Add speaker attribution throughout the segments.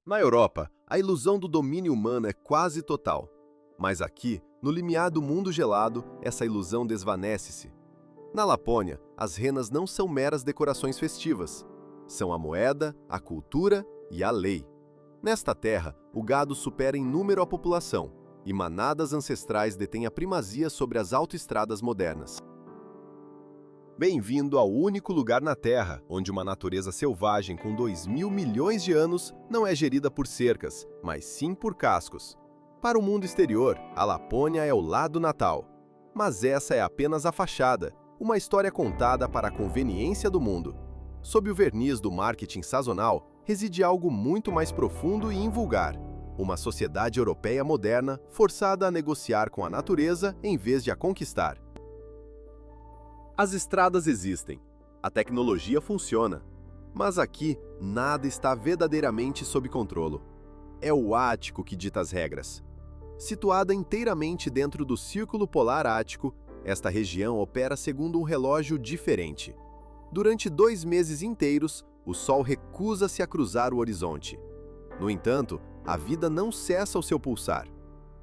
Speaker 1: Na Europa, a ilusão do domínio humano é quase total. Mas aqui, no limiar do mundo gelado, essa ilusão desvanece-se. Na Lapônia, as renas não são meras decorações festivas. São a moeda, a cultura e a lei. Nesta terra, o gado supera em número a população, e manadas ancestrais detêm a primazia sobre as autoestradas modernas. Bem-vindo ao único lugar na Terra onde uma natureza selvagem com 2.000 milhões de anos não é gerida por cercas, mas sim por cascos. Para o mundo exterior, a Lapônia é o lado natal. Mas essa é apenas a fachada, uma história contada para a conveniência do mundo. Sob o verniz do marketing sazonal, reside algo muito mais profundo e invulgar. Uma sociedade europeia moderna forçada a negociar com a natureza em vez de a conquistar. As estradas existem, a tecnologia funciona, mas aqui nada está verdadeiramente sob controle. É o Ático que dita as regras. Situada inteiramente dentro do Círculo Polar Ártico, esta região opera segundo um relógio diferente. Durante 2 meses inteiros, o Sol recusa-se a cruzar o horizonte. No entanto, a vida não cessa o seu pulsar.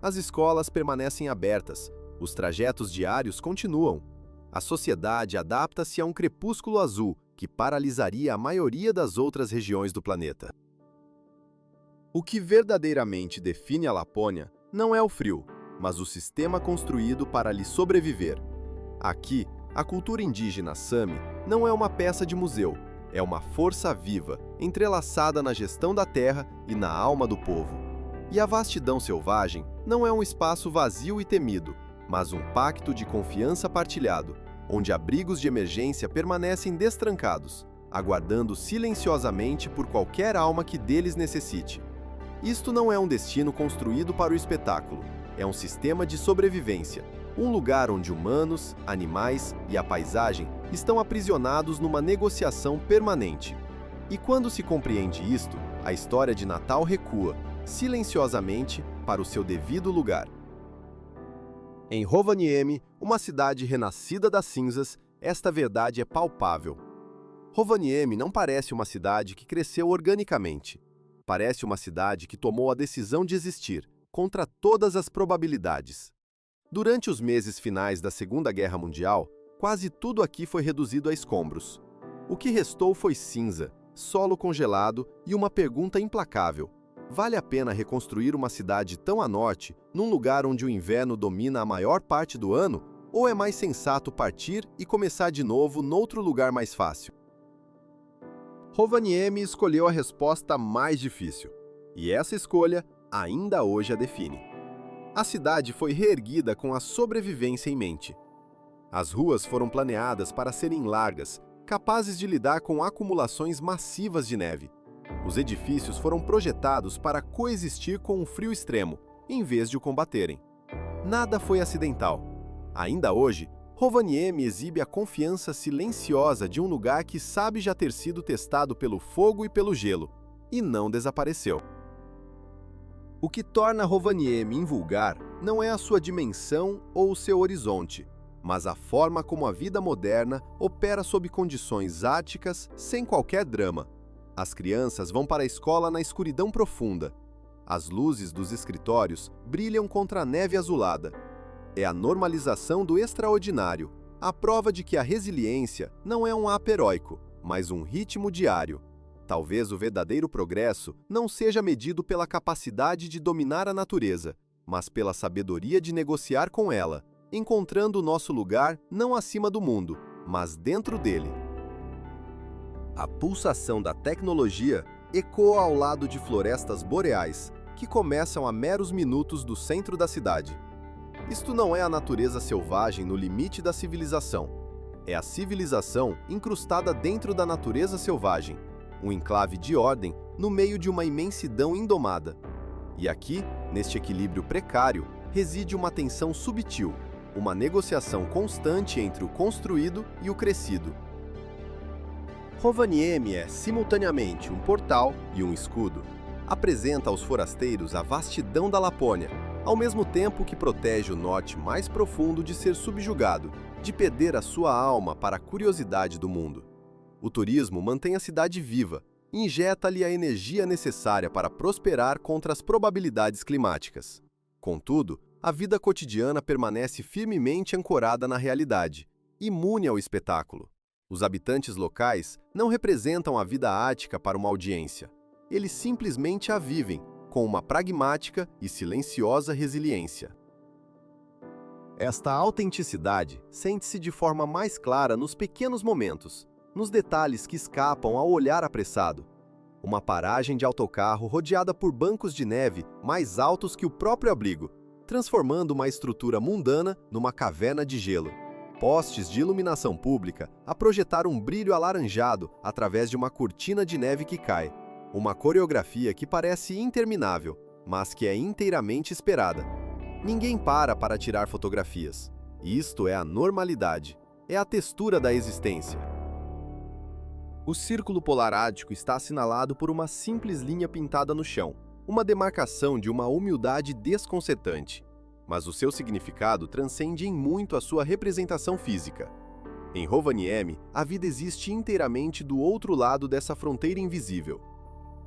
Speaker 1: As escolas permanecem abertas, os trajetos diários continuam. A sociedade adapta-se a um crepúsculo azul que paralisaria a maioria das outras regiões do planeta. O que verdadeiramente define a Lapônia não é o frio, mas o sistema construído para lhe sobreviver. Aqui, a cultura indígena Sami não é uma peça de museu, é uma força viva, entrelaçada na gestão da terra e na alma do povo. E a vastidão selvagem não é um espaço vazio e temido, mas um pacto de confiança partilhado, onde abrigos de emergência permanecem destrancados, aguardando silenciosamente por qualquer alma que deles necessite. Isto não é um destino construído para o espetáculo, é um sistema de sobrevivência, um lugar onde humanos, animais e a paisagem estão aprisionados numa negociação permanente. E quando se compreende isto, a história de Natal recua, silenciosamente, para o seu devido lugar. Em Rovaniemi, uma cidade renascida das cinzas, esta verdade é palpável. Rovaniemi não parece uma cidade que cresceu organicamente. Parece uma cidade que tomou a decisão de existir, contra todas as probabilidades. Durante os meses finais da Segunda Guerra Mundial, quase tudo aqui foi reduzido a escombros. O que restou foi cinza, solo congelado e uma pergunta implacável. Vale a pena reconstruir uma cidade tão a norte, num lugar onde o inverno domina a maior parte do ano, ou é mais sensato partir e começar de novo noutro lugar mais fácil? Rovaniemi escolheu a resposta mais difícil, e essa escolha ainda hoje a define. A cidade foi reerguida com a sobrevivência em mente. As ruas foram planeadas para serem largas, capazes de lidar com acumulações massivas de neve. Os edifícios foram projetados para coexistir com um frio extremo, em vez de o combaterem. Nada foi acidental. Ainda hoje, Rovaniemi exibe a confiança silenciosa de um lugar que sabe já ter sido testado pelo fogo e pelo gelo, e não desapareceu. O que torna Rovaniemi invulgar não é a sua dimensão ou o seu horizonte, mas a forma como a vida moderna opera sob condições árticas sem qualquer drama. As crianças vão para a escola na escuridão profunda. As luzes dos escritórios brilham contra a neve azulada. É a normalização do extraordinário, a prova de que a resiliência não é um ato heróico, mas um ritmo diário. Talvez o verdadeiro progresso não seja medido pela capacidade de dominar a natureza, mas pela sabedoria de negociar com ela, encontrando o nosso lugar não acima do mundo, mas dentro dele. A pulsação da tecnologia ecoa ao lado de florestas boreais, que começam a meros minutos do centro da cidade. Isto não é a natureza selvagem no limite da civilização. É a civilização incrustada dentro da natureza selvagem, um enclave de ordem no meio de uma imensidão indomada. E aqui, neste equilíbrio precário, reside uma tensão subtil, uma negociação constante entre o construído e o crescido. Rovaniemi é, simultaneamente, um portal e um escudo. Apresenta aos forasteiros a vastidão da Lapônia, ao mesmo tempo que protege o norte mais profundo de ser subjugado, de perder a sua alma para a curiosidade do mundo. O turismo mantém a cidade viva, injeta-lhe a energia necessária para prosperar contra as probabilidades climáticas. Contudo, a vida cotidiana permanece firmemente ancorada na realidade, imune ao espetáculo. Os habitantes locais não representam a vida ática para uma audiência. Eles simplesmente a vivem, com uma pragmática e silenciosa resiliência. Esta autenticidade sente-se de forma mais clara nos pequenos momentos, nos detalhes que escapam ao olhar apressado. Uma paragem de autocarro rodeada por bancos de neve mais altos que o próprio abrigo, transformando uma estrutura mundana numa caverna de gelo. Postes de iluminação pública a projetar um brilho alaranjado através de uma cortina de neve que cai. Uma coreografia que parece interminável, mas que é inteiramente esperada. Ninguém para tirar fotografias. Isto é a normalidade. É a textura da existência. O Círculo Polar Ártico está assinalado por uma simples linha pintada no chão, uma demarcação de uma humildade desconcertante. Mas o seu significado transcende em muito a sua representação física. Em Rovaniemi, a vida existe inteiramente do outro lado dessa fronteira invisível.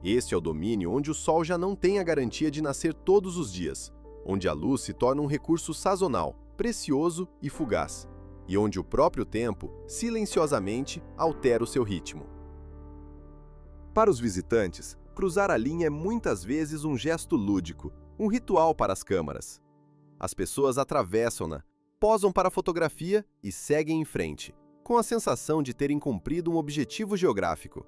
Speaker 1: Este é o domínio onde o Sol já não tem a garantia de nascer todos os dias, onde a luz se torna um recurso sazonal, precioso e fugaz, e onde o próprio tempo, silenciosamente, altera o seu ritmo. Para os visitantes, cruzar a linha é muitas vezes um gesto lúdico, um ritual para as câmaras. As pessoas atravessam-na, posam para a fotografia e seguem em frente, com a sensação de terem cumprido um objetivo geográfico.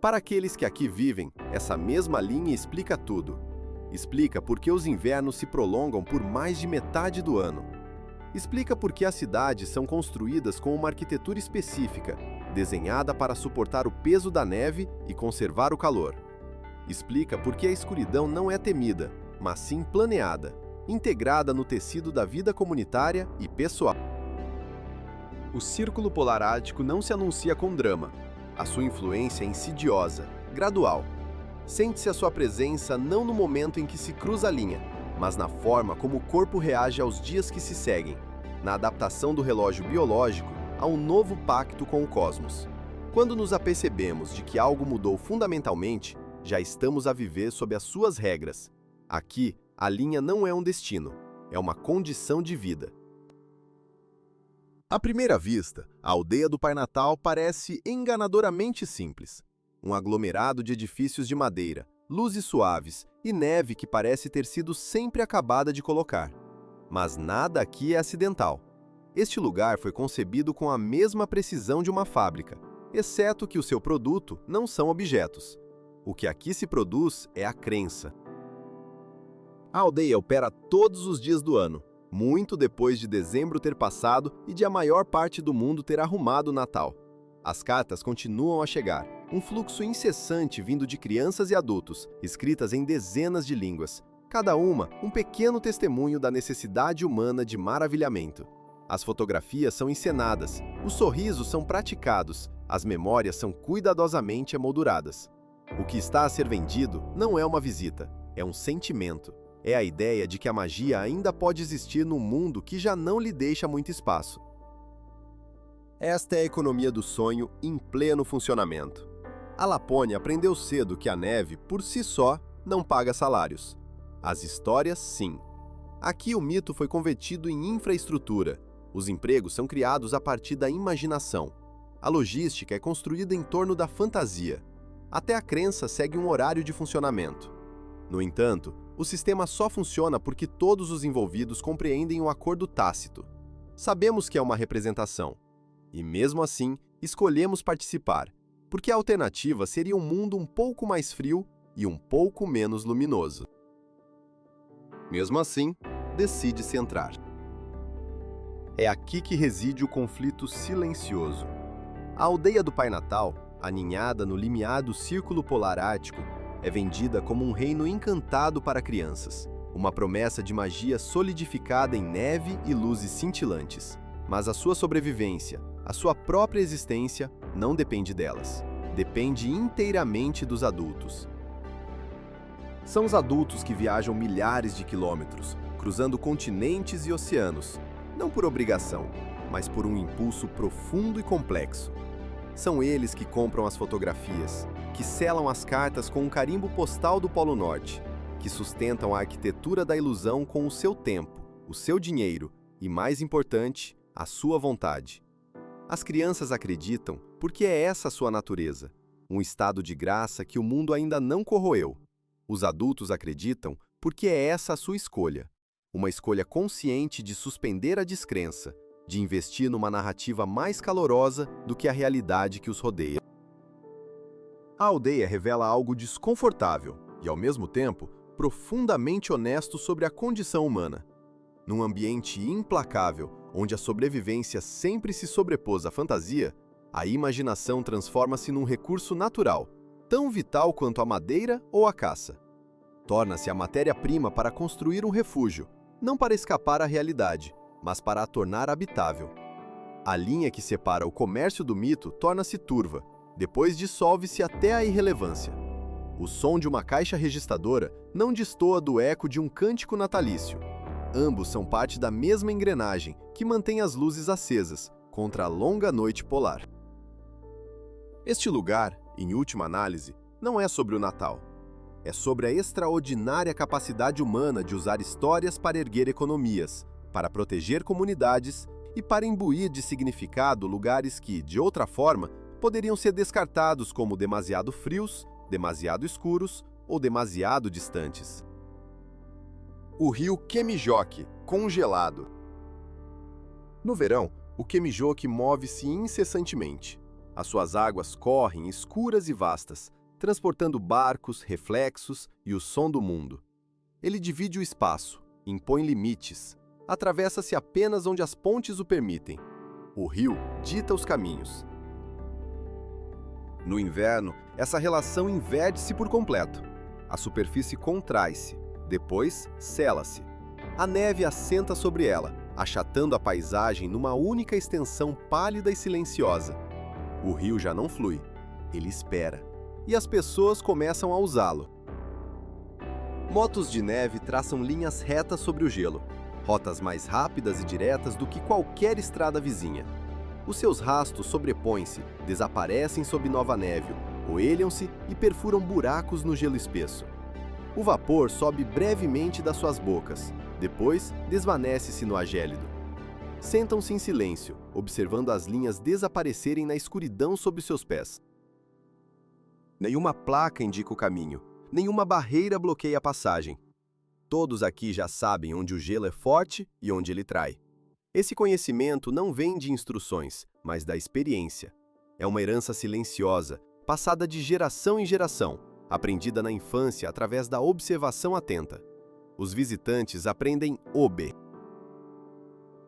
Speaker 1: Para aqueles que aqui vivem, essa mesma linha explica tudo. Explica por que os invernos se prolongam por mais de metade do ano. Explica por que as cidades são construídas com uma arquitetura específica, desenhada para suportar o peso da neve e conservar o calor. Explica por que a escuridão não é temida, mas sim planeada, integrada no tecido da vida comunitária e pessoal. O Círculo Polar Ártico não se anuncia com drama. A sua influência é insidiosa, gradual. Sente-se a sua presença não no momento em que se cruza a linha, mas na forma como o corpo reage aos dias que se seguem, na adaptação do relógio biológico a um novo pacto com o cosmos. Quando nos apercebemos de que algo mudou fundamentalmente, já estamos a viver sob as suas regras. Aqui, a linha não é um destino, é uma condição de vida. À primeira vista, a aldeia do Pai Natal parece enganadoramente simples. Um aglomerado de edifícios de madeira, luzes suaves e neve que parece ter sido sempre acabada de colocar. Mas nada aqui é acidental. Este lugar foi concebido com a mesma precisão de uma fábrica, exceto que o seu produto não são objetos. O que aqui se produz é a crença. A aldeia opera todos os dias do ano, muito depois de dezembro ter passado e de a maior parte do mundo ter arrumado o Natal. As cartas continuam a chegar, um fluxo incessante vindo de crianças e adultos, escritas em dezenas de línguas, cada uma um pequeno testemunho da necessidade humana de maravilhamento. As fotografias são encenadas, os sorrisos são praticados, as memórias são cuidadosamente emolduradas. O que está a ser vendido não é uma visita, é um sentimento. É a ideia de que a magia ainda pode existir num mundo que já não lhe deixa muito espaço. Esta é a economia do sonho em pleno funcionamento. A Lapônia aprendeu cedo que a neve, por si só, não paga salários. As histórias, sim. Aqui o mito foi convertido em infraestrutura. Os empregos são criados a partir da imaginação. A logística é construída em torno da fantasia. Até a crença segue um horário de funcionamento. No entanto, o sistema só funciona porque todos os envolvidos compreendem o acordo tácito. Sabemos que é uma representação. E mesmo assim, escolhemos participar, porque a alternativa seria um mundo um pouco mais frio e um pouco menos luminoso. Mesmo assim, decide-se entrar. É aqui que reside o conflito silencioso. A aldeia do Pai Natal, aninhada no limiar do Círculo Polar Ártico, é vendida como um reino encantado para crianças, uma promessa de magia solidificada em neve e luzes cintilantes. Mas a sua sobrevivência, a sua própria existência, não depende delas. Depende inteiramente dos adultos. São os adultos que viajam milhares de quilômetros, cruzando continentes e oceanos, não por obrigação, mas por um impulso profundo e complexo. São eles que compram as fotografias, que selam as cartas com um carimbo postal do Polo Norte, que sustentam a arquitetura da ilusão com o seu tempo, o seu dinheiro e, mais importante, a sua vontade. As crianças acreditam porque é essa a sua natureza, um estado de graça que o mundo ainda não corroeu. Os adultos acreditam porque é essa a sua escolha, uma escolha consciente de suspender a descrença, de investir numa narrativa mais calorosa do que a realidade que os rodeia. A aldeia revela algo desconfortável e, ao mesmo tempo, profundamente honesto sobre a condição humana. Num ambiente implacável, onde a sobrevivência sempre se sobrepôs à fantasia, a imaginação transforma-se num recurso natural, tão vital quanto a madeira ou a caça. Torna-se a matéria-prima para construir um refúgio, não para escapar à realidade, mas para a tornar habitável. A linha que separa o comércio do mito torna-se turva, depois dissolve-se até a irrelevância. O som de uma caixa registradora não destoa do eco de um cântico natalício. Ambos são parte da mesma engrenagem que mantém as luzes acesas contra a longa noite polar. Este lugar, em última análise, não é sobre o Natal. É sobre a extraordinária capacidade humana de usar histórias para erguer economias, para proteger comunidades e para imbuir de significado lugares que, de outra forma, poderiam ser descartados como demasiado frios, demasiado escuros ou demasiado distantes. O rio Kemijoki, congelado. No verão, o Kemijoki move-se incessantemente. As suas águas correm escuras e vastas, transportando barcos, reflexos e o som do mundo. Ele divide o espaço, impõe limites, atravessa-se apenas onde as pontes o permitem. O rio dita os caminhos. No inverno, essa relação inverte-se por completo. A superfície contrai-se, depois sela-se. A neve assenta sobre ela, achatando a paisagem numa única extensão pálida e silenciosa. O rio já não flui, ele espera, e as pessoas começam a usá-lo. Motos de neve traçam linhas retas sobre o gelo, rotas mais rápidas e diretas do que qualquer estrada vizinha. Os seus rastos sobrepõem-se, desaparecem sob nova neve, oelham-se e perfuram buracos no gelo espesso. O vapor sobe brevemente das suas bocas, depois desvanece-se no ar gélido. Sentam-se em silêncio, observando as linhas desaparecerem na escuridão sob seus pés. Nenhuma placa indica o caminho, nenhuma barreira bloqueia a passagem. Todos aqui já sabem onde o gelo é forte e onde ele trai. Esse conhecimento não vem de instruções, mas da experiência. É uma herança silenciosa, passada de geração em geração, aprendida na infância através da observação atenta. Os visitantes aprendem OB.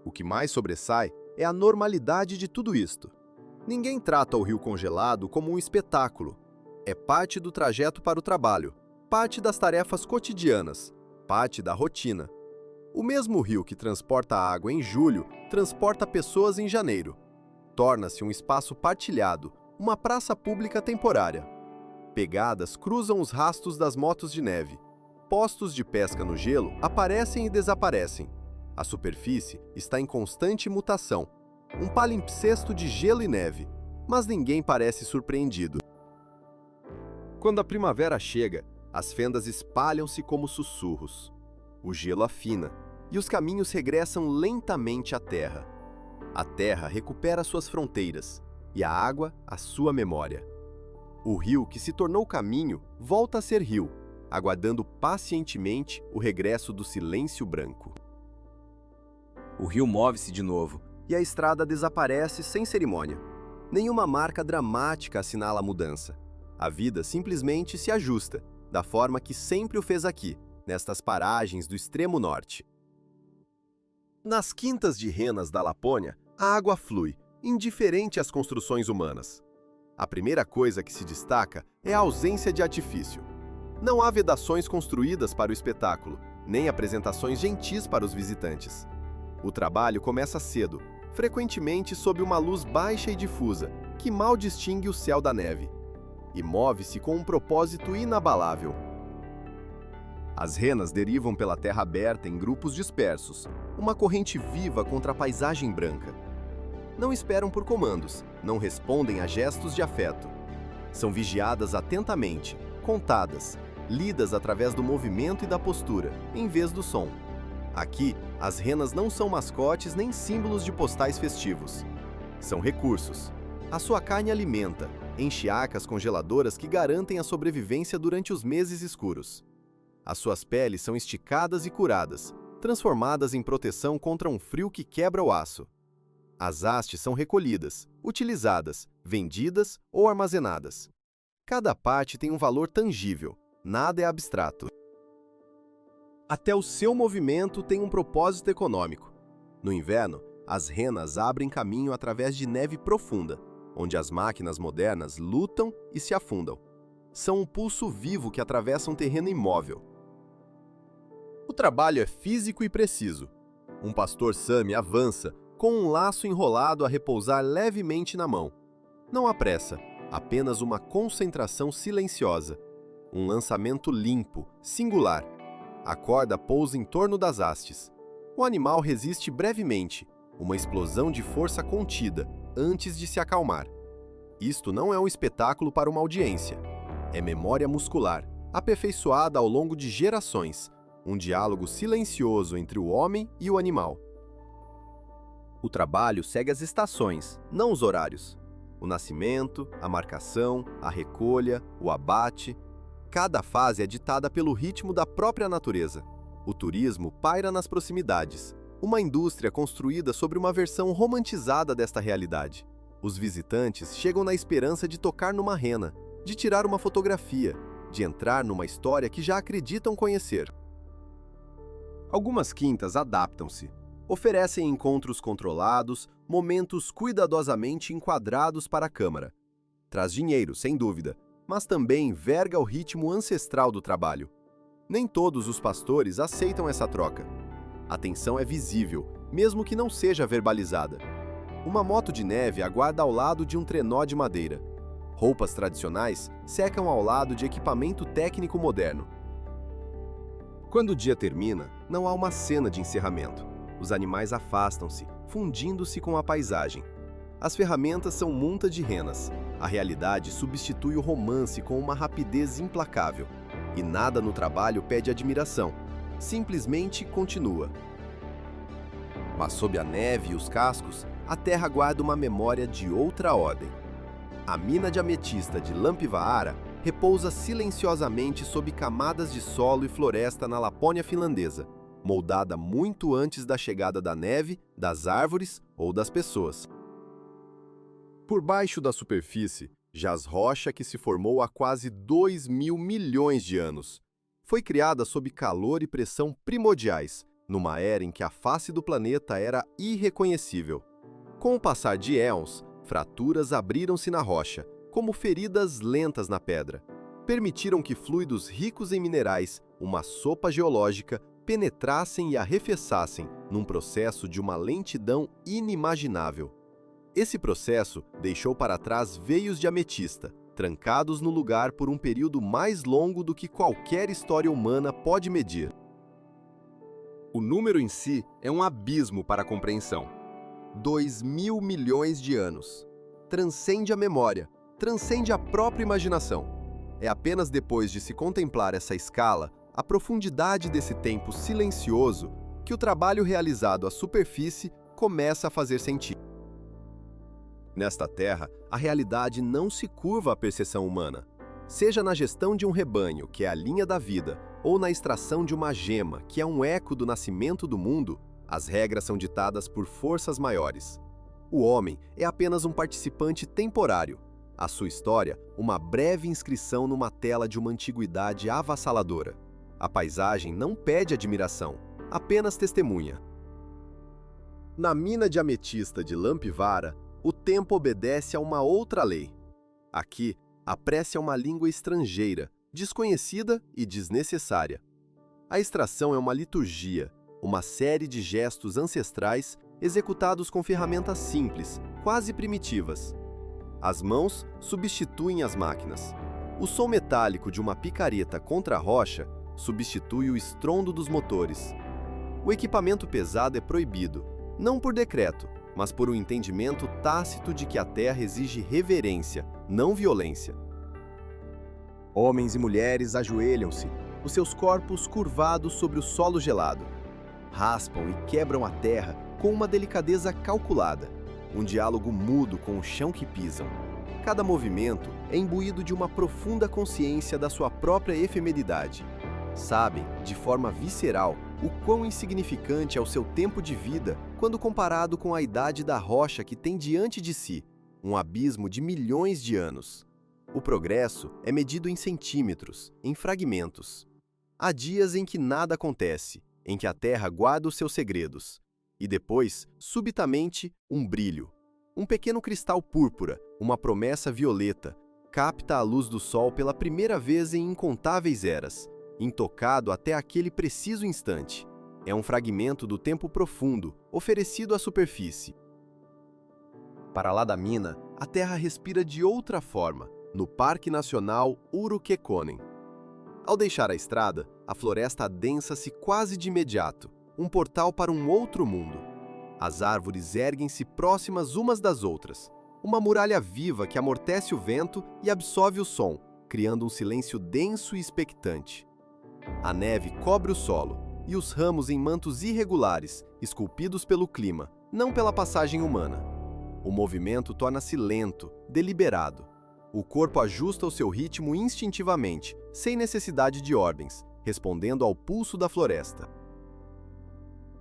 Speaker 1: O que mais sobressai é a normalidade de tudo isto. Ninguém trata o rio congelado como um espetáculo. É parte do trajeto para o trabalho, parte das tarefas cotidianas, parte da rotina. O mesmo rio que transporta água em julho transporta pessoas em janeiro. Torna-se um espaço partilhado, uma praça pública temporária. Pegadas cruzam os rastros das motos de neve. Postos de pesca no gelo aparecem e desaparecem. A superfície está em constante mutação, um palimpsesto de gelo e neve, mas ninguém parece surpreendido. Quando a primavera chega, as fendas espalham-se como sussurros. O gelo afina, e os caminhos regressam lentamente à terra. A terra recupera suas fronteiras, e a água a sua memória. O rio que se tornou caminho volta a ser rio, aguardando pacientemente o regresso do silêncio branco. O rio move-se de novo, e a estrada desaparece sem cerimônia. Nenhuma marca dramática assinala a mudança. A vida simplesmente se ajusta, da forma que sempre o fez aqui, nestas paragens do extremo norte. Nas quintas de renas da Lapônia, a água flui, indiferente às construções humanas. A primeira coisa que se destaca é a ausência de artifício. Não há vedações construídas para o espetáculo, nem apresentações gentis para os visitantes. O trabalho começa cedo, frequentemente sob uma luz baixa e difusa, que mal distingue o céu da neve, e move-se com um propósito inabalável. As renas derivam pela terra aberta em grupos dispersos, uma corrente viva contra a paisagem branca. Não esperam por comandos, não respondem a gestos de afeto. São vigiadas atentamente, contadas, lidas através do movimento e da postura, em vez do som. Aqui, as renas não são mascotes nem símbolos de postais festivos. São recursos. A sua carne alimenta, enche arcas congeladoras que garantem a sobrevivência durante os meses escuros. As suas peles são esticadas e curadas, transformadas em proteção contra um frio que quebra o aço. As hastes são recolhidas, utilizadas, vendidas ou armazenadas. Cada parte tem um valor tangível, nada é abstrato. Até o seu movimento tem um propósito econômico. No inverno, as renas abrem caminho através de neve profunda, onde as máquinas modernas lutam e se afundam. São um pulso vivo que atravessa um terreno imóvel. O trabalho é físico e preciso. Um pastor Sami avança, com um laço enrolado a repousar levemente na mão. Não há pressa, apenas uma concentração silenciosa. Um lançamento limpo, singular. A corda pousa em torno das hastes. O animal resiste brevemente, uma explosão de força contida, antes de se acalmar. Isto não é um espetáculo para uma audiência. É memória muscular, aperfeiçoada ao longo de gerações, um diálogo silencioso entre o homem e o animal. O trabalho segue as estações, não os horários. O nascimento, a marcação, a recolha, o abate. Cada fase é ditada pelo ritmo da própria natureza. O turismo paira nas proximidades, uma indústria construída sobre uma versão romantizada desta realidade. Os visitantes chegam na esperança de tocar numa rena, de tirar uma fotografia, de entrar numa história que já acreditam conhecer. Algumas quintas adaptam-se, oferecem encontros controlados, momentos cuidadosamente enquadrados para a câmara. Traz dinheiro, sem dúvida, mas também verga o ritmo ancestral do trabalho. Nem todos os pastores aceitam essa troca. A tensão é visível, mesmo que não seja verbalizada. Uma moto de neve aguarda ao lado de um trenó de madeira. Roupas tradicionais secam ao lado de equipamento técnico moderno. Quando o dia termina, não há uma cena de encerramento. Os animais afastam-se, fundindo-se com a paisagem. As ferramentas são munta de renas. A realidade substitui o romance com uma rapidez implacável. E nada no trabalho pede admiração. Simplesmente continua. Mas sob a neve e os cascos, a terra guarda uma memória de outra ordem. A mina de ametista de Lampivaara repousa silenciosamente sob camadas de solo e floresta na Lapônia finlandesa, moldada muito antes da chegada da neve, das árvores ou das pessoas. Por baixo da superfície, jaz rocha que se formou há quase 2.000 milhões de anos. Foi criada sob calor e pressão primordiais, numa era em que a face do planeta era irreconhecível. Com o passar de éons, fraturas abriram-se na rocha, como feridas lentas na pedra. Permitiram que fluidos ricos em minerais, uma sopa geológica, penetrassem e arrefeçassem num processo de uma lentidão inimaginável. Esse processo deixou para trás veios de ametista, trancados no lugar por um período mais longo do que qualquer história humana pode medir. O número em si é um abismo para a compreensão. 2.000 milhões de anos. Transcende a memória, transcende a própria imaginação. É apenas depois de se contemplar essa escala, a profundidade desse tempo silencioso, que o trabalho realizado à superfície começa a fazer sentido. Nesta terra, a realidade não se curva à percepção humana. Seja na gestão de um rebanho, que é a linha da vida, ou na extração de uma gema, que é um eco do nascimento do mundo, as regras são ditadas por forças maiores. O homem é apenas um participante temporário. A sua história, uma breve inscrição numa tela de uma antiguidade avassaladora. A paisagem não pede admiração, apenas testemunha. Na mina de ametista de Lampivaara, o tempo obedece a uma outra lei. Aqui, a prece é uma língua estrangeira, desconhecida e desnecessária. A extração é uma liturgia, uma série de gestos ancestrais executados com ferramentas simples, quase primitivas. As mãos substituem as máquinas. O som metálico de uma picareta contra a rocha substitui o estrondo dos motores. O equipamento pesado é proibido, não por decreto, mas por um entendimento tácito de que a Terra exige reverência, não violência. Homens e mulheres ajoelham-se, os seus corpos curvados sobre o solo gelado. Raspam e quebram a terra com uma delicadeza calculada, um diálogo mudo com o chão que pisam. Cada movimento é imbuído de uma profunda consciência da sua própria efemeridade. Sabem, de forma visceral, o quão insignificante é o seu tempo de vida quando comparado com a idade da rocha que tem diante de si, um abismo de milhões de anos. O progresso é medido em centímetros, em fragmentos. Há dias em que nada acontece, em que a Terra guarda os seus segredos. E depois, subitamente, um brilho. Um pequeno cristal púrpura, uma promessa violeta, capta a luz do sol pela primeira vez em incontáveis eras, intocado até aquele preciso instante. É um fragmento do tempo profundo, oferecido à superfície. Para lá da mina, a Terra respira de outra forma, no Parque Nacional Uru-Kekkonen. Ao deixar a estrada, a floresta adensa-se quase de imediato, um portal para um outro mundo. As árvores erguem-se próximas umas das outras, uma muralha viva que amortece o vento e absorve o som, criando um silêncio denso e expectante. A neve cobre o solo, e os ramos em mantos irregulares, esculpidos pelo clima, não pela passagem humana. O movimento torna-se lento, deliberado. O corpo ajusta o seu ritmo instintivamente, sem necessidade de ordens, respondendo ao pulso da floresta.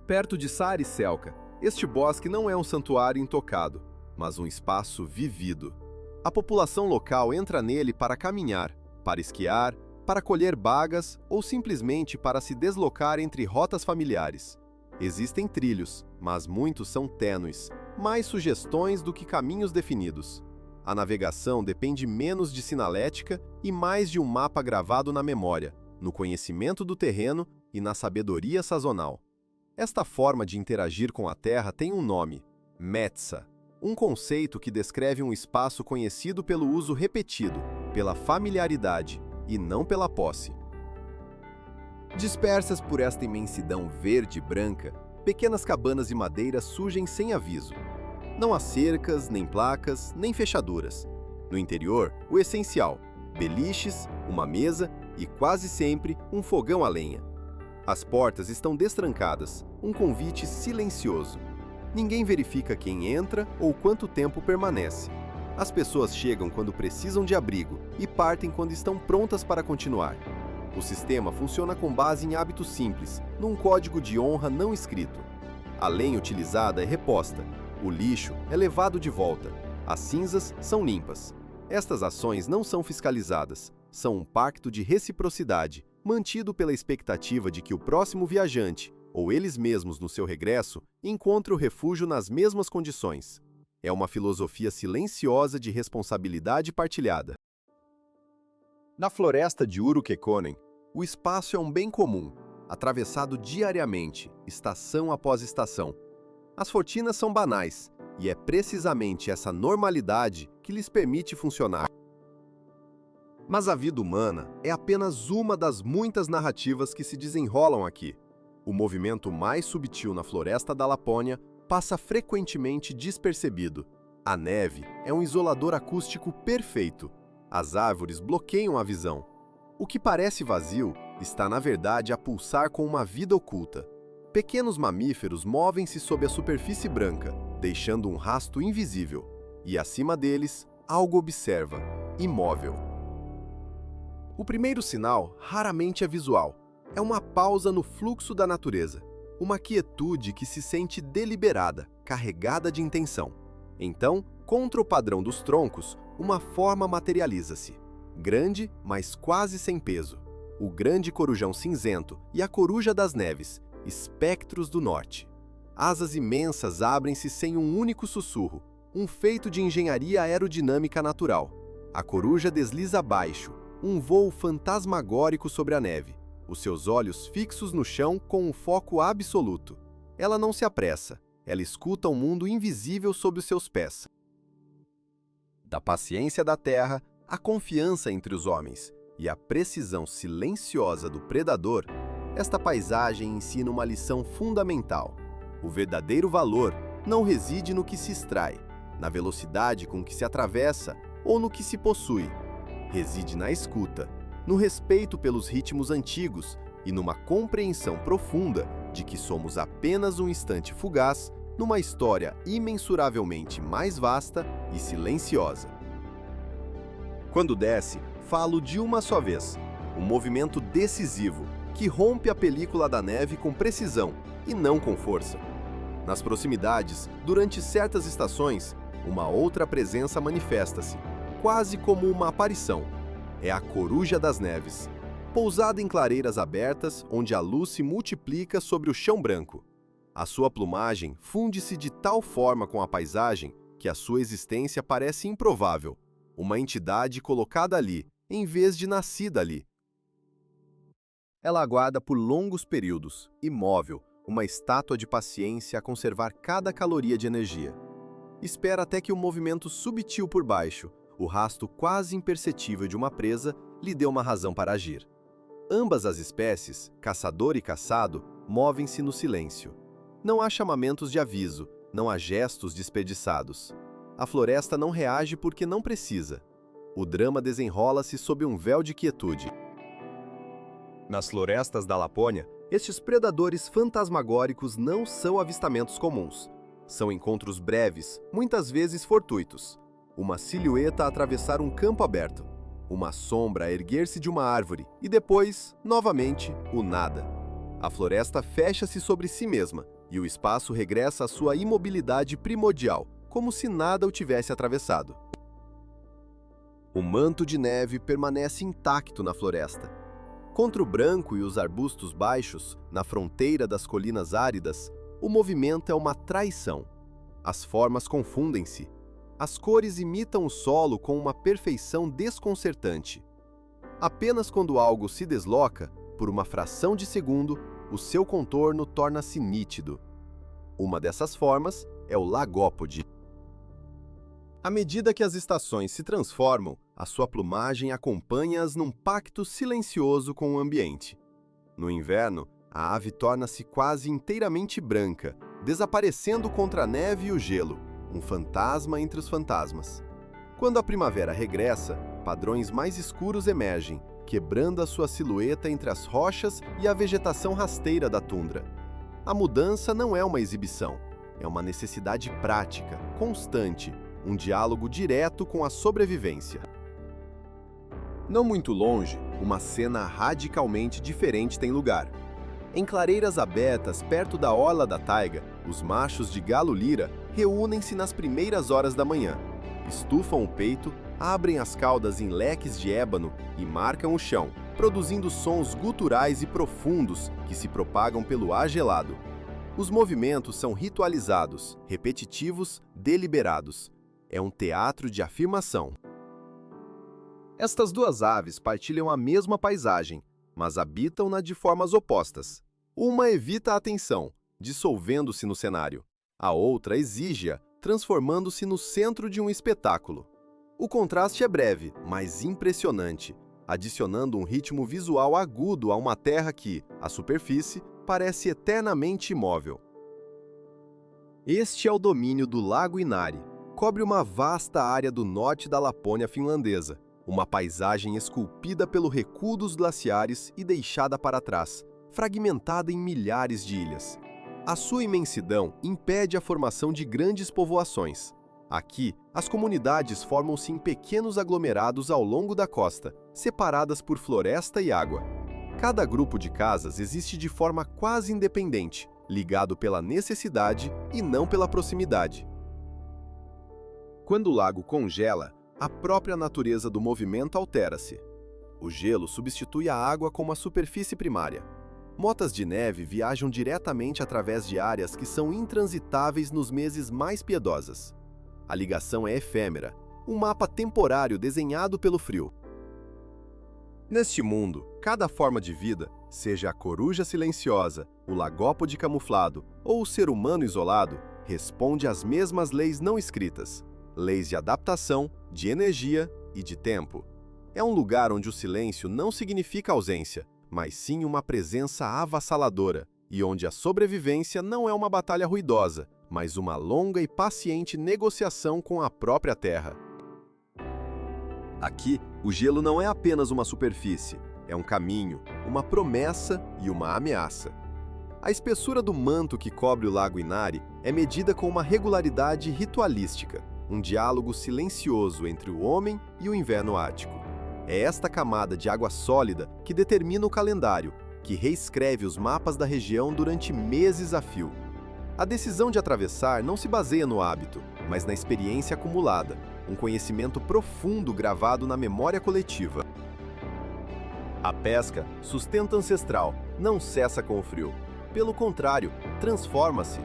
Speaker 1: Perto de Saariselkä, este bosque não é um santuário intocado, mas um espaço vivido. A população local entra nele para caminhar, para esquiar, para colher bagas ou simplesmente para se deslocar entre rotas familiares. Existem trilhos, mas muitos são tênues, mais sugestões do que caminhos definidos. A navegação depende menos de sinalética e mais de um mapa gravado na memória, no conhecimento do terreno e na sabedoria sazonal. Esta forma de interagir com a Terra tem um nome, Metsä, um conceito que descreve um espaço conhecido pelo uso repetido, pela familiaridade e não pela posse. Dispersas por esta imensidão verde e branca, pequenas cabanas de madeira surgem sem aviso. Não há cercas, nem placas, nem fechaduras. No interior, o essencial: beliches, uma mesa e, quase sempre, um fogão a lenha. As portas estão destrancadas, um convite silencioso. Ninguém verifica quem entra ou quanto tempo permanece. As pessoas chegam quando precisam de abrigo e partem quando estão prontas para continuar. O sistema funciona com base em hábitos simples, num código de honra não escrito. A lenha utilizada é reposta, o lixo é levado de volta, as cinzas são limpas. Estas ações não são fiscalizadas, são um pacto de reciprocidade, mantido pela expectativa de que o próximo viajante, ou eles mesmos no seu regresso, encontre o refúgio nas mesmas condições. É uma filosofia silenciosa de responsabilidade partilhada. Na floresta de Uru-Kekkonen, o espaço é um bem comum, atravessado diariamente, estação após estação. As rotinas são banais, e é precisamente essa normalidade que lhes permite funcionar. Mas a vida humana é apenas uma das muitas narrativas que se desenrolam aqui. O movimento mais subtil na floresta da Lapônia passa frequentemente despercebido. A neve é um isolador acústico perfeito. As árvores bloqueiam a visão. O que parece vazio está, na verdade, a pulsar com uma vida oculta. Pequenos mamíferos movem-se sob a superfície branca, deixando um rasto invisível. E acima deles, algo observa, imóvel. O primeiro sinal raramente é visual. É uma pausa no fluxo da natureza. Uma quietude que se sente deliberada, carregada de intenção. Então, contra o padrão dos troncos, uma forma materializa-se. Grande, mas quase sem peso. O grande corujão cinzento e a coruja das neves, espectros do norte. Asas imensas abrem-se sem um único sussurro, um feito de engenharia aerodinâmica natural. A coruja desliza abaixo, um voo fantasmagórico sobre a neve, os seus olhos fixos no chão com um foco absoluto. Ela não se apressa, ela escuta o mundo invisível sob os seus pés. Da paciência da terra, a confiança entre os homens e a precisão silenciosa do predador, esta paisagem ensina uma lição fundamental. O verdadeiro valor não reside no que se extrai, na velocidade com que se atravessa ou no que se possui. Reside na escuta, no respeito pelos ritmos antigos e numa compreensão profunda de que somos apenas um instante fugaz numa história imensuravelmente mais vasta e silenciosa. Quando desce, falo de uma só vez, um movimento decisivo que rompe a película da neve com precisão e não com força. Nas proximidades, durante certas estações, uma outra presença manifesta-se, quase como uma aparição. É a coruja das neves, pousada em clareiras abertas onde a luz se multiplica sobre o chão branco. A sua plumagem funde-se de tal forma com a paisagem que a sua existência parece improvável, uma entidade colocada ali, em vez de nascida ali. Ela aguarda por longos períodos, imóvel, uma estátua de paciência a conservar cada caloria de energia. Espera até que o movimento subtil por baixo, o rasto quase imperceptível de uma presa, lhe dê uma razão para agir. Ambas as espécies, caçador e caçado, movem-se no silêncio. Não há chamamentos de aviso, não há gestos desperdiçados. A floresta não reage porque não precisa. O drama desenrola-se sob um véu de quietude. Nas florestas da Lapônia, estes predadores fantasmagóricos não são avistamentos comuns. São encontros breves, muitas vezes fortuitos. Uma silhueta a atravessar um campo aberto, uma sombra a erguer-se de uma árvore e depois, novamente, o nada. A floresta fecha-se sobre si mesma e o espaço regressa à sua imobilidade primordial, como se nada o tivesse atravessado. O manto de neve permanece intacto na floresta. Contra o branco e os arbustos baixos, na fronteira das colinas áridas, o movimento é uma traição. As formas confundem-se. As cores imitam o solo com uma perfeição desconcertante. Apenas quando algo se desloca, por uma fração de segundo, o seu contorno torna-se nítido. Uma dessas formas é o lagópode. À medida que as estações se transformam, a sua plumagem acompanha-as num pacto silencioso com o ambiente. No inverno, a ave torna-se quase inteiramente branca, desaparecendo contra a neve e o gelo, um fantasma entre os fantasmas. Quando a primavera regressa, padrões mais escuros emergem, quebrando a sua silhueta entre as rochas e a vegetação rasteira da tundra. A mudança não é uma exibição, é uma necessidade prática, constante, um diálogo direto com a sobrevivência. Não muito longe, uma cena radicalmente diferente tem lugar. Em clareiras abertas perto da orla da taiga, os machos de galo-lira reúnem-se nas primeiras horas da manhã, estufam o peito, abrem as caudas em leques de ébano e marcam o chão, produzindo sons guturais e profundos que se propagam pelo ar gelado. Os movimentos são ritualizados, repetitivos, deliberados. É um teatro de afirmação. Estas duas aves partilham a mesma paisagem, mas habitam-na de formas opostas. Uma evita a atenção, dissolvendo-se no cenário. A outra exige-a, transformando-se no centro de um espetáculo. O contraste é breve, mas impressionante, adicionando um ritmo visual agudo a uma terra que, à superfície, parece eternamente imóvel. Este é o domínio do Lago Inari. Cobre uma vasta área do norte da Lapônia finlandesa, uma paisagem esculpida pelo recuo dos glaciares e deixada para trás, fragmentada em milhares de ilhas. A sua imensidão impede a formação de grandes povoações. Aqui, as comunidades formam-se em pequenos aglomerados ao longo da costa, separadas por floresta e água. Cada grupo de casas existe de forma quase independente, ligado pela necessidade e não pela proximidade. Quando o lago congela, a própria natureza do movimento altera-se. O gelo substitui a água como a superfície primária. Motas de neve viajam diretamente através de áreas que são intransitáveis nos meses mais piedosas. A ligação é efêmera, um mapa temporário desenhado pelo frio. Neste mundo, cada forma de vida, seja a coruja silenciosa, o lagópode camuflado ou o ser humano isolado, responde às mesmas leis não escritas. Leis de adaptação, de energia e de tempo. É um lugar onde o silêncio não significa ausência, mas sim uma presença avassaladora, e onde a sobrevivência não é uma batalha ruidosa, mas uma longa e paciente negociação com a própria terra. Aqui, o gelo não é apenas uma superfície, é um caminho, uma promessa e uma ameaça. A espessura do manto que cobre o Lago Inari é medida com uma regularidade ritualística, um diálogo silencioso entre o homem e o inverno ártico. É esta camada de água sólida que determina o calendário, que reescreve os mapas da região durante meses a fio. A decisão de atravessar não se baseia no hábito, mas na experiência acumulada, um conhecimento profundo gravado na memória coletiva. A pesca, sustento ancestral, não cessa com o frio. Pelo contrário, transforma-se.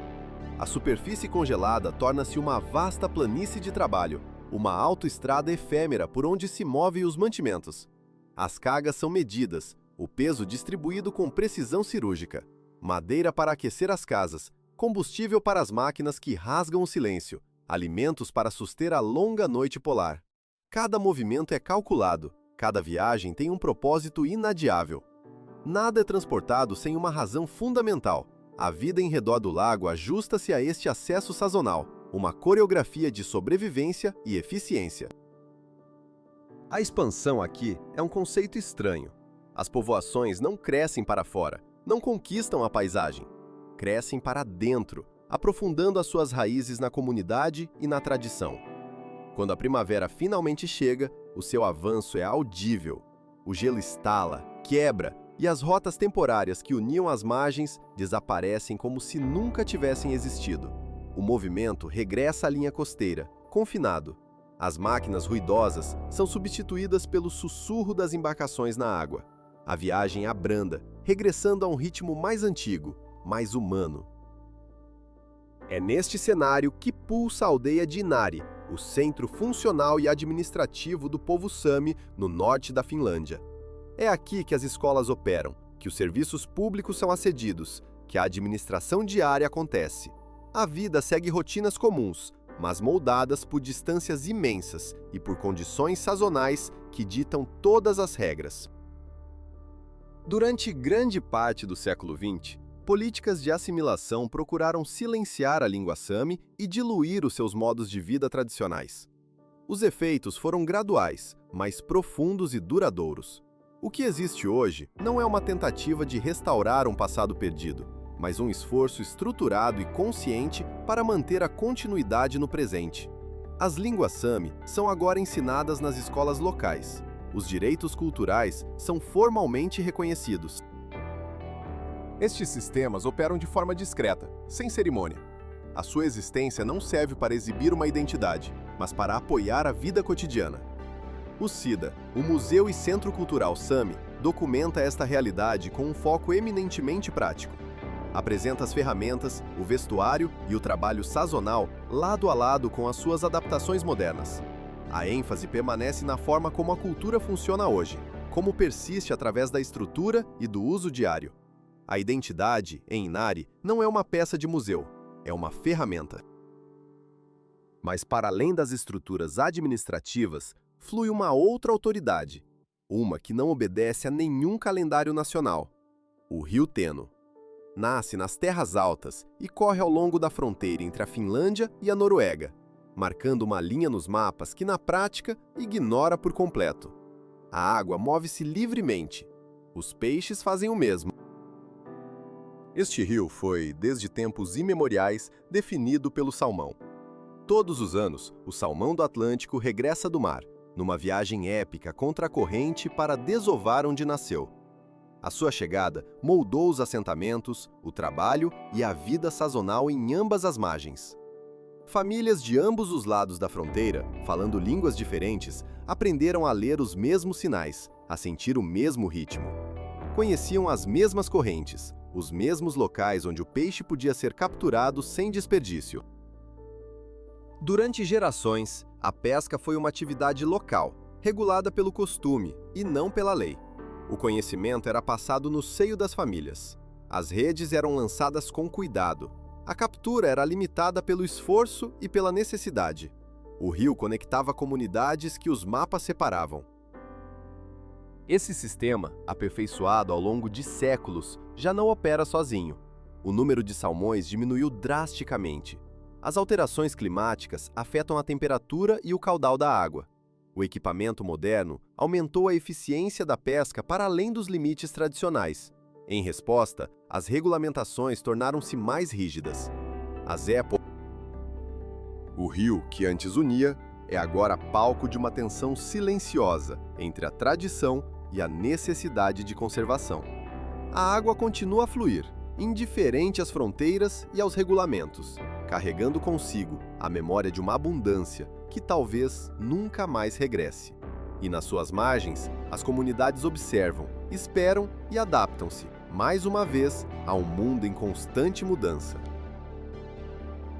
Speaker 1: A superfície congelada torna-se uma vasta planície de trabalho, uma autoestrada efêmera por onde se movem os mantimentos. As cargas são medidas, o peso distribuído com precisão cirúrgica. Madeira para aquecer as casas, combustível para as máquinas que rasgam o silêncio, alimentos para suster a longa noite polar. Cada movimento é calculado, cada viagem tem um propósito inadiável. Nada é transportado sem uma razão fundamental. A vida em redor do lago ajusta-se a este acesso sazonal, uma coreografia de sobrevivência e eficiência. A expansão aqui é um conceito estranho. As povoações não crescem para fora, não conquistam a paisagem. Crescem para dentro, aprofundando as suas raízes na comunidade e na tradição. Quando a primavera finalmente chega, o seu avanço é audível. O gelo estala, quebra, e as rotas temporárias que uniam as margens desaparecem como se nunca tivessem existido. O movimento regressa à linha costeira, confinado. As máquinas ruidosas são substituídas pelo sussurro das embarcações na água. A viagem abranda, regressando a um ritmo mais antigo, mais humano. É neste cenário que pulsa a aldeia de Inari, o centro funcional e administrativo do povo Sami no norte da Finlândia. É aqui que as escolas operam, que os serviços públicos são acedidos, que a administração diária acontece. A vida segue rotinas comuns, mas moldadas por distâncias imensas e por condições sazonais que ditam todas as regras. Durante grande parte do século XX, políticas de assimilação procuraram silenciar a língua Sami e diluir os seus modos de vida tradicionais. Os efeitos foram graduais, mas profundos e duradouros. O que existe hoje não é uma tentativa de restaurar um passado perdido, mas um esforço estruturado e consciente para manter a continuidade no presente. As línguas Sami são agora ensinadas nas escolas locais. Os direitos culturais são formalmente reconhecidos. Estes sistemas operam de forma discreta, sem cerimônia. A sua existência não serve para exibir uma identidade, mas para apoiar a vida cotidiana. O SIDA, o Museu e Centro Cultural Sami, documenta esta realidade com um foco eminentemente prático. Apresenta as ferramentas, o vestuário e o trabalho sazonal lado a lado com as suas adaptações modernas. A ênfase permanece na forma como a cultura funciona hoje, como persiste através da estrutura e do uso diário. A identidade, em Inari, não é uma peça de museu, é uma ferramenta. Mas para além das estruturas administrativas, flui uma outra autoridade, uma que não obedece a nenhum calendário nacional: o Rio Teno. Nasce nas terras altas e corre ao longo da fronteira entre a Finlândia e a Noruega, marcando uma linha nos mapas que, na prática, ignora por completo. A água move-se livremente. Os peixes fazem o mesmo. Este rio foi, desde tempos imemoriais, definido pelo salmão. Todos os anos, o salmão do Atlântico regressa do mar, numa viagem épica contra a corrente para desovar onde nasceu. A sua chegada moldou os assentamentos, o trabalho e a vida sazonal em ambas as margens. Famílias de ambos os lados da fronteira, falando línguas diferentes, aprenderam a ler os mesmos sinais, a sentir o mesmo ritmo. Conheciam as mesmas correntes, os mesmos locais onde o peixe podia ser capturado sem desperdício. Durante gerações, a pesca foi uma atividade local, regulada pelo costume e não pela lei. O conhecimento era passado no seio das famílias. As redes eram lançadas com cuidado. A captura era limitada pelo esforço e pela necessidade. O rio conectava comunidades que os mapas separavam. Esse sistema, aperfeiçoado ao longo de séculos, já não opera sozinho. O número de salmões diminuiu drasticamente. As alterações climáticas afetam a temperatura e o caudal da água. O equipamento moderno aumentou a eficiência da pesca para além dos limites tradicionais. Em resposta, as regulamentações tornaram-se mais rígidas. O rio, que antes unia, é agora palco de uma tensão silenciosa entre a tradição e a necessidade de conservação. A água continua a fluir, indiferente às fronteiras e aos regulamentos, carregando consigo a memória de uma abundância que talvez nunca mais regresse. E nas suas margens, as comunidades observam, esperam e adaptam-se, mais uma vez, a um mundo em constante mudança.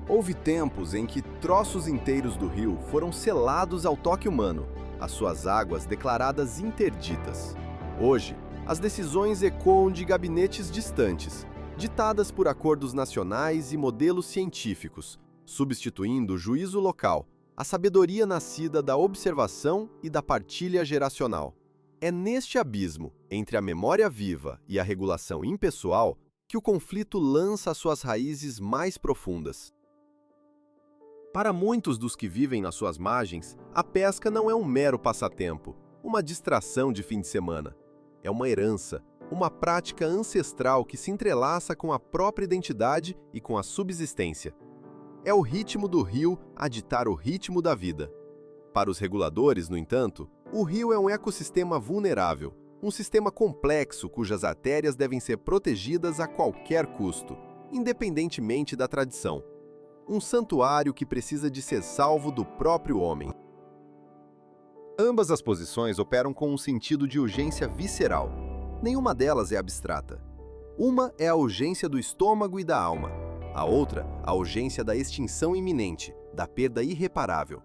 Speaker 1: Houve tempos em que troços inteiros do rio foram selados ao toque humano, as suas águas declaradas interditas. Hoje, as decisões ecoam de gabinetes distantes, ditadas por acordos nacionais e modelos científicos, substituindo o juízo local, a sabedoria nascida da observação e da partilha geracional. É neste abismo, entre a memória viva e a regulação impessoal, que o conflito lança suas raízes mais profundas. Para muitos dos que vivem nas suas margens, a pesca não é um mero passatempo, uma distração de fim de semana. É uma herança, uma prática ancestral que se entrelaça com a própria identidade e com a subsistência. É o ritmo do rio a ditar o ritmo da vida. Para os reguladores, no entanto, o rio é um ecossistema vulnerável, um sistema complexo cujas artérias devem ser protegidas a qualquer custo, independentemente da tradição. Um santuário que precisa de ser salvo do próprio homem. Ambas as posições operam com um sentido de urgência visceral. Nenhuma delas é abstrata. Uma é a urgência do estômago e da alma. A outra, a urgência da extinção iminente, da perda irreparável.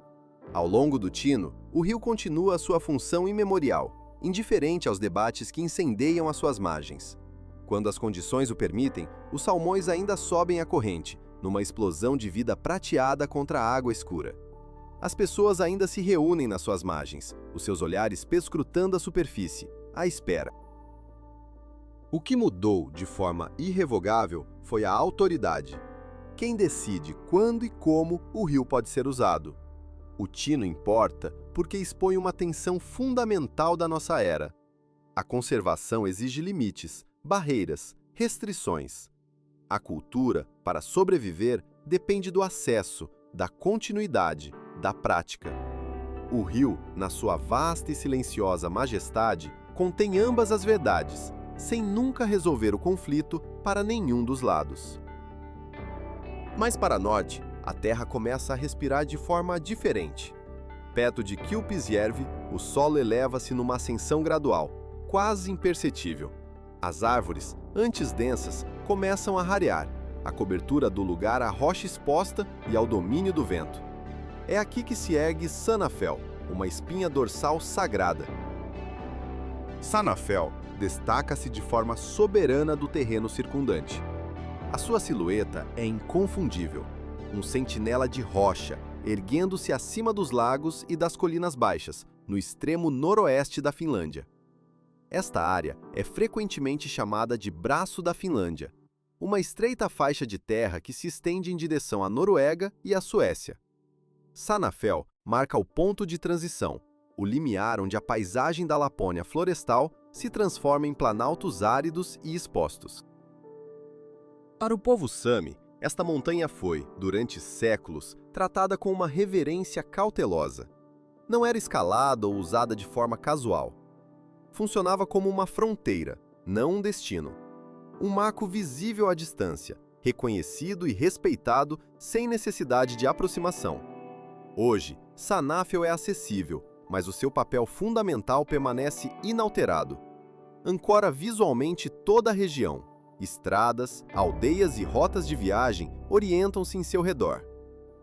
Speaker 1: Ao longo do Tino, o rio continua a sua função imemorial, indiferente aos debates que incendeiam as suas margens. Quando as condições o permitem, os salmões ainda sobem a corrente, numa explosão de vida prateada contra a água escura. As pessoas ainda se reúnem nas suas margens, os seus olhares perscrutando a superfície, à espera. O que mudou de forma irrevogável foi a autoridade. Quem decide quando e como o rio pode ser usado. O Tino importa porque expõe uma tensão fundamental da nossa era. A conservação exige limites, barreiras, restrições. A cultura, para sobreviver, depende do acesso, da continuidade, da prática. O rio, na sua vasta e silenciosa majestade, contém ambas as verdades, sem nunca resolver o conflito para nenhum dos lados. Mais para norte, a terra começa a respirar de forma diferente. Perto de Kilpisjärvi, o solo eleva-se numa ascensão gradual, quase imperceptível. As árvores, antes densas, começam a rarear, a cobertura do lugar à rocha exposta e ao domínio do vento. É aqui que se ergue Sanafel, uma espinha dorsal sagrada. Sanafel destaca-se de forma soberana do terreno circundante. A sua silhueta é inconfundível, um sentinela de rocha, erguendo-se acima dos lagos e das colinas baixas, no extremo noroeste da Finlândia. Esta área é frequentemente chamada de Braço da Finlândia, uma estreita faixa de terra que se estende em direção à Noruega e à Suécia. Sanafel marca o ponto de transição, o limiar onde a paisagem da Lapônia florestal se transforma em planaltos áridos e expostos. Para o povo Sami, esta montanha foi, durante séculos, tratada com uma reverência cautelosa. Não era escalada ou usada de forma casual. Funcionava como uma fronteira, não um destino. Um marco visível à distância, reconhecido e respeitado sem necessidade de aproximação. Hoje, Sanafel é acessível, mas o seu papel fundamental permanece inalterado. Ancora visualmente toda a região. Estradas, aldeias e rotas de viagem orientam-se em seu redor.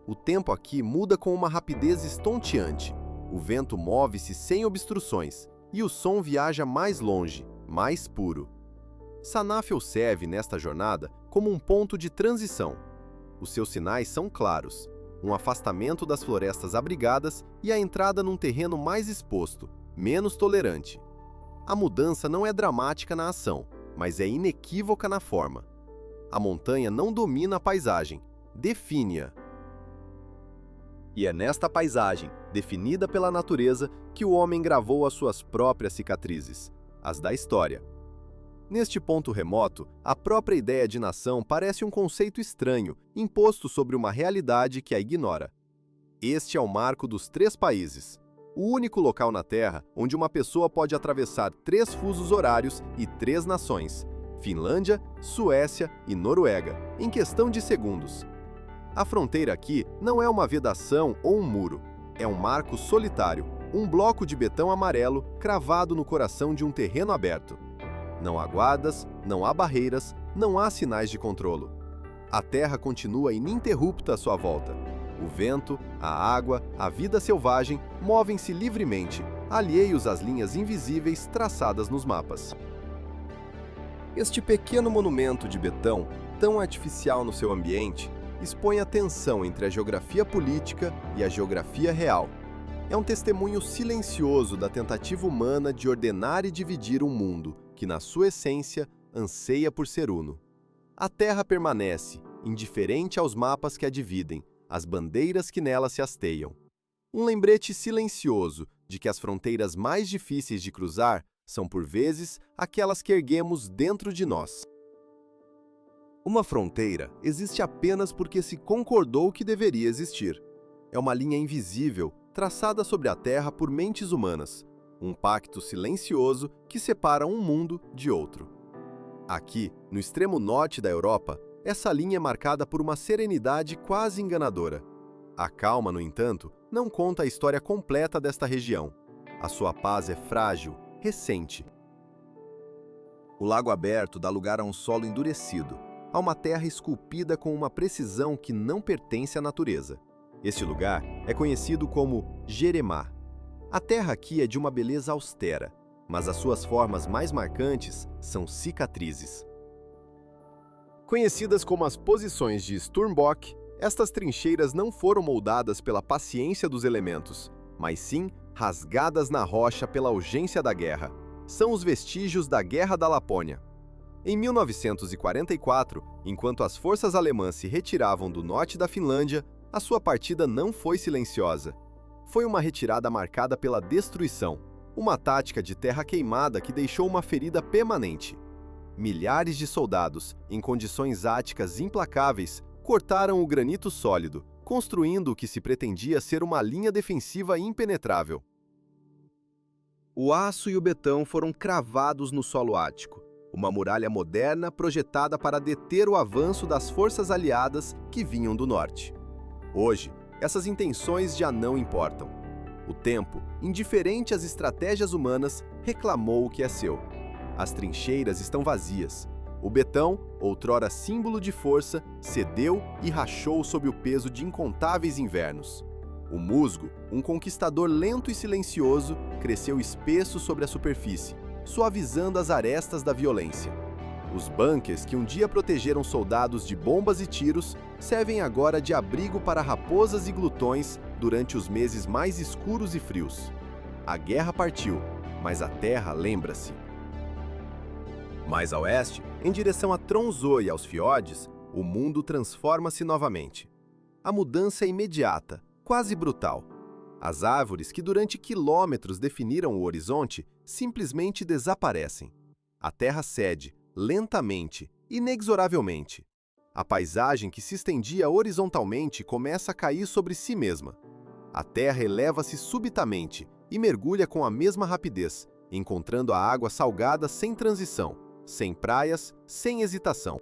Speaker 1: O tempo aqui muda com uma rapidez estonteante. O vento move-se sem obstruções e o som viaja mais longe, mais puro. Sanafel serve, nesta jornada, como um ponto de transição. Os seus sinais são claros: um afastamento das florestas abrigadas e a entrada num terreno mais exposto, menos tolerante. A mudança não é dramática na ação, mas é inequívoca na forma. A montanha não domina a paisagem, define-a. E é nesta paisagem, definida pela natureza, que o homem gravou as suas próprias cicatrizes, as da história. Neste ponto remoto, a própria ideia de nação parece um conceito estranho, imposto sobre uma realidade que a ignora. Este é o marco dos 3 países, o único local na Terra onde uma pessoa pode atravessar 3 fusos horários e 3 nações, Finlândia, Suécia e Noruega, em questão de segundos. A fronteira aqui não é uma vedação ou um muro, é um marco solitário, um bloco de betão amarelo cravado no coração de um terreno aberto. Não há guardas, não há barreiras, não há sinais de controlo. A terra continua ininterrupta à sua volta. O vento, a água, a vida selvagem movem-se livremente, alheios às linhas invisíveis traçadas nos mapas. Este pequeno monumento de betão, tão artificial no seu ambiente, expõe a tensão entre a geografia política e a geografia real. É um testemunho silencioso da tentativa humana de ordenar e dividir um mundo que, na sua essência, anseia por ser uno. A Terra permanece, indiferente aos mapas que a dividem, às bandeiras que nela se hasteiam. Um lembrete silencioso de que as fronteiras mais difíceis de cruzar são, por vezes, aquelas que erguemos dentro de nós. Uma fronteira existe apenas porque se concordou que deveria existir. É uma linha invisível, traçada sobre a Terra por mentes humanas, um pacto silencioso que separa um mundo de outro. Aqui, no extremo norte da Europa, essa linha é marcada por uma serenidade quase enganadora. A calma, no entanto, não conta a história completa desta região. A sua paz é frágil, recente. O lago aberto dá lugar a um solo endurecido, a uma terra esculpida com uma precisão que não pertence à natureza. Este lugar é conhecido como Jeremá. A terra aqui é de uma beleza austera, mas as suas formas mais marcantes são cicatrizes. Conhecidas como as posições de Sturmbock, estas trincheiras não foram moldadas pela paciência dos elementos, mas sim rasgadas na rocha pela urgência da guerra. São os vestígios da Guerra da Lapônia. Em 1944, enquanto as forças alemãs se retiravam do norte da Finlândia, a sua partida não foi silenciosa. Foi uma retirada marcada pela destruição, uma tática de terra queimada que deixou uma ferida permanente. Milhares de soldados, em condições áticas implacáveis, cortaram o granito sólido, construindo o que se pretendia ser uma linha defensiva impenetrável. O aço e o betão foram cravados no solo ático, uma muralha moderna projetada para deter o avanço das forças aliadas que vinham do norte. Hoje, essas intenções já não importam. O tempo, indiferente às estratégias humanas, reclamou o que é seu. As trincheiras estão vazias. O betão, outrora símbolo de força, cedeu e rachou sob o peso de incontáveis invernos. O musgo, um conquistador lento e silencioso, cresceu espesso sobre a superfície, suavizando as arestas da violência. Os bunkers que um dia protegeram soldados de bombas e tiros servem agora de abrigo para raposas e glutões durante os meses mais escuros e frios. A guerra partiu, mas a terra lembra-se. Mais a oeste, em direção a Tromsø e aos fiordes, o mundo transforma-se novamente. A mudança é imediata, quase brutal. As árvores que durante quilômetros definiram o horizonte simplesmente desaparecem. A terra cede, lentamente, inexoravelmente. A paisagem que se estendia horizontalmente começa a cair sobre si mesma. A terra eleva-se subitamente e mergulha com a mesma rapidez, encontrando a água salgada sem transição, sem praias, sem hesitação.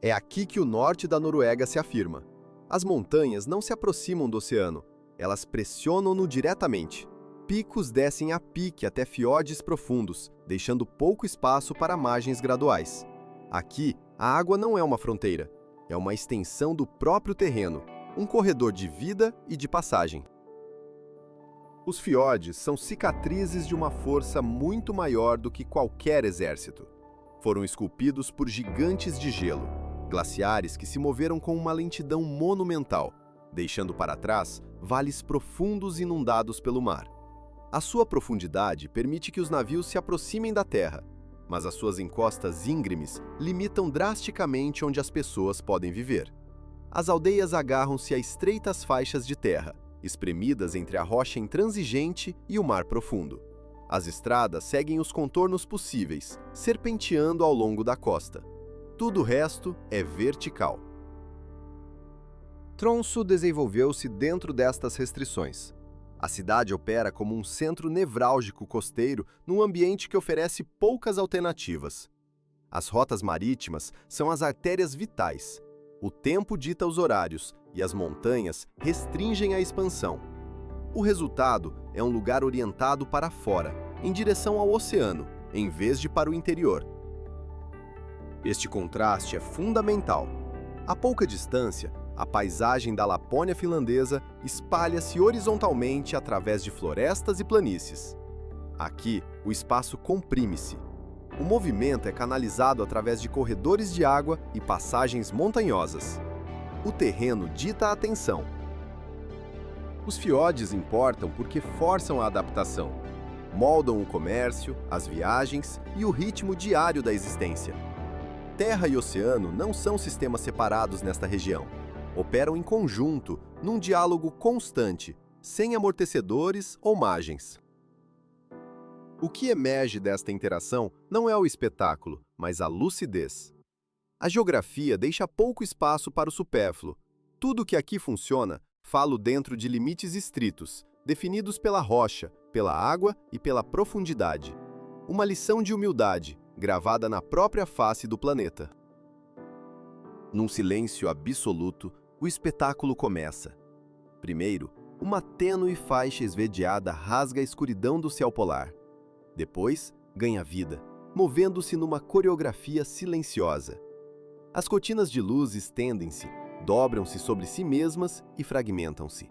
Speaker 1: É aqui que o norte da Noruega se afirma. As montanhas não se aproximam do oceano, elas pressionam-no diretamente. Picos descem a pique até fiordes profundos, deixando pouco espaço para margens graduais. Aqui, a água não é uma fronteira, é uma extensão do próprio terreno, um corredor de vida e de passagem. Os fiordes são cicatrizes de uma força muito maior do que qualquer exército. Foram esculpidos por gigantes de gelo, glaciares que se moveram com uma lentidão monumental, deixando para trás vales profundos inundados pelo mar. A sua profundidade permite que os navios se aproximem da terra, mas as suas encostas íngremes limitam drasticamente onde as pessoas podem viver. as aldeias agarram-se a estreitas faixas de terra, espremidas entre a rocha intransigente e o mar profundo. As estradas seguem os contornos possíveis, serpenteando ao longo da costa. Tudo o resto é vertical. Tromsø desenvolveu-se dentro destas restrições. A cidade opera como um centro nevrálgico costeiro num ambiente que oferece poucas alternativas. As rotas marítimas são as artérias vitais. O tempo dita os horários e as montanhas restringem a expansão. O resultado é um lugar orientado para fora, em direção ao oceano, em vez de para o interior. Este contraste é fundamental. A pouca distância, a paisagem da Lapônia finlandesa espalha-se horizontalmente através de florestas e planícies. Aqui, o espaço comprime-se. O movimento é canalizado através de corredores de água e passagens montanhosas. O terreno dita a atenção. Os fiordes importam porque forçam a adaptação. Moldam o comércio, as viagens e o ritmo diário da existência. Terra e oceano não são sistemas separados nesta região. Operam em conjunto, num diálogo constante, sem amortecedores ou margens. O que emerge desta interação não é o espetáculo, mas a lucidez. A geografia deixa pouco espaço para o supérfluo. Tudo que aqui funciona, falo dentro de limites estritos, definidos pela rocha, pela água e pela profundidade. Uma lição de humildade, gravada na própria face do planeta. Num silêncio absoluto, o espetáculo começa. Primeiro, uma tênue faixa esverdeada rasga a escuridão do céu polar. Depois, ganha vida, movendo-se numa coreografia silenciosa. As cortinas de luz estendem-se, dobram-se sobre si mesmas e fragmentam-se.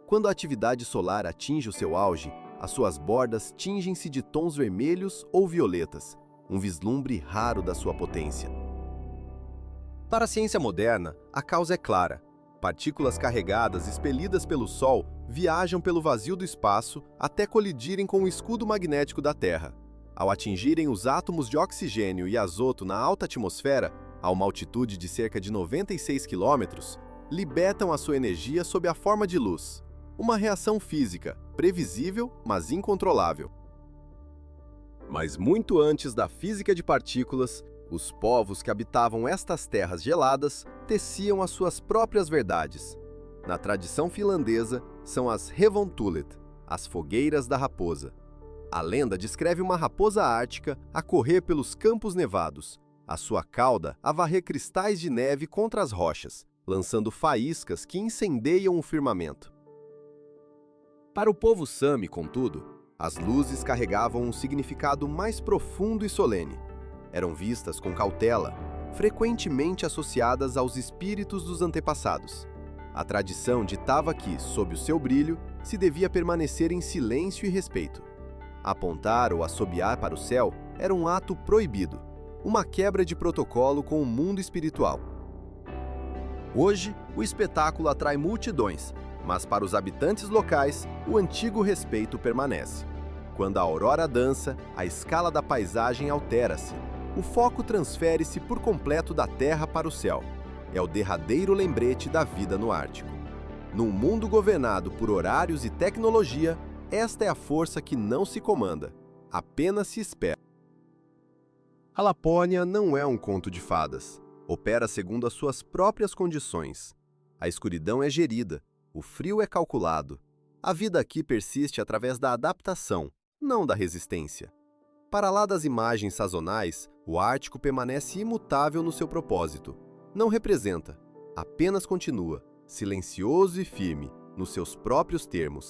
Speaker 1: Quando a atividade solar atinge o seu auge, as suas bordas tingem-se de tons vermelhos ou violetas, um vislumbre raro da sua potência. Para a ciência moderna, a causa é clara. Partículas carregadas expelidas pelo Sol viajam pelo vazio do espaço até colidirem com o escudo magnético da Terra. Ao atingirem os átomos de oxigênio e azoto na alta atmosfera, a uma altitude de cerca de 96 km, libertam a sua energia sob a forma de luz. Uma reação física, previsível, mas incontrolável. Mas muito antes da física de partículas, os povos que habitavam estas terras geladas teciam as suas próprias verdades. Na tradição finlandesa, são as Revontulet, as fogueiras da raposa. A lenda descreve uma raposa ártica a correr pelos campos nevados, a sua cauda a varrer cristais de neve contra as rochas, lançando faíscas que incendeiam o firmamento. Para o povo Sami, contudo, as luzes carregavam um significado mais profundo e solene. Eram vistas com cautela, frequentemente associadas aos espíritos dos antepassados. A tradição ditava que, sob o seu brilho, se devia permanecer em silêncio e respeito. Apontar ou assobiar para o céu era um ato proibido, uma quebra de protocolo com o mundo espiritual. Hoje, o espetáculo atrai multidões, mas para os habitantes locais, o antigo respeito permanece. Quando a aurora dança, a escala da paisagem altera-se. O foco transfere-se por completo da Terra para o céu. É o derradeiro lembrete da vida no Ártico. Num mundo governado por horários e tecnologia, esta é a força que não se comanda, apenas se espera. A Lapônia não é um conto de fadas. Opera segundo as suas próprias condições. A escuridão é gerida, o frio é calculado. A vida aqui persiste através da adaptação, não da resistência. Para lá das imagens sazonais, o Ártico permanece imutável no seu propósito. Não representa, apenas continua, silencioso e firme, nos seus próprios termos.